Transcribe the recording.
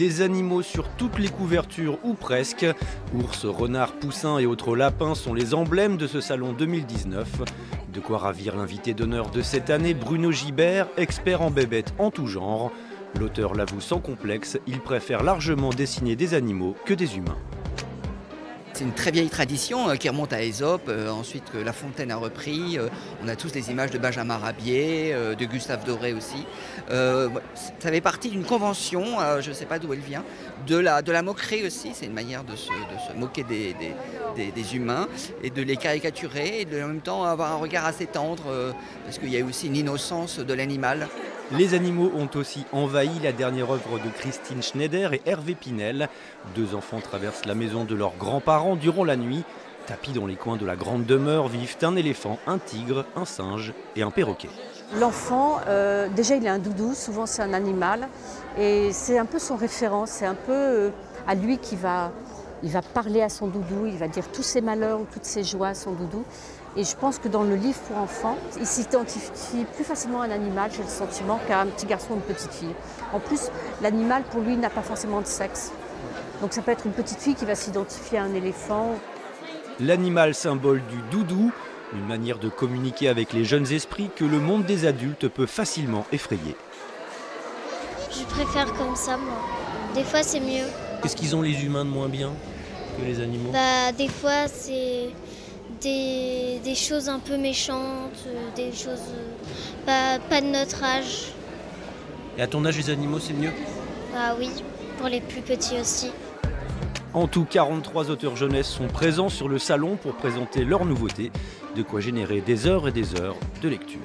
Des animaux sur toutes les couvertures ou presque. Ours, renards, poussins et autres lapins sont les emblèmes de ce salon 2019. De quoi ravir l'invité d'honneur de cette année, Bruno Gibert, expert en bébêtes en tout genre. L'auteur l'avoue sans complexe, il préfère largement dessiner des animaux que des humains. C'est une très vieille tradition qui remonte à Ésope, ensuite que La Fontaine a repris. On a tous des images de Benjamin Rabier, de Gustave Doré aussi. Ça fait partie d'une convention, je ne sais pas d'où elle vient, de la moquerie aussi. C'est une manière de se moquer des humains et de les caricaturer et en même temps avoir un regard assez tendre parce qu'il y a aussi une innocence de l'animal. Les animaux ont aussi envahi la dernière œuvre de Christine Schneider et Hervé Pinel. Deux enfants traversent la maison de leurs grands-parents durant la nuit. Tapis dans les coins de la grande demeure vivent un éléphant, un tigre, un singe et un perroquet. L'enfant, déjà il a un doudou, souvent c'est un animal. Et c'est un peu son référent, c'est un peu à lui qu'il va parler à son doudou, il va dire tous ses malheurs ou toutes ses joies à son doudou. Et je pense que dans le livre pour enfants, il s'identifie plus facilement à un animal, j'ai le sentiment, qu'à un petit garçon ou une petite fille. En plus, l'animal pour lui n'a pas forcément de sexe. Donc ça peut être une petite fille qui va s'identifier à un éléphant. L'animal symbole du doudou, une manière de communiquer avec les jeunes esprits que le monde des adultes peut facilement effrayer. Je préfère comme ça, moi. Des fois, c'est mieux. Qu'est-ce qu'ils ont les humains de moins bien que les animaux? Des fois, c'est des choses un peu méchantes, des choses pas de notre âge. Et à ton âge, les animaux, c'est mieux? Bah oui, pour les plus petits aussi. En tout, 43 auteurs jeunesse sont présents sur le salon pour présenter leurs nouveautés, de quoi générer des heures et des heures de lecture.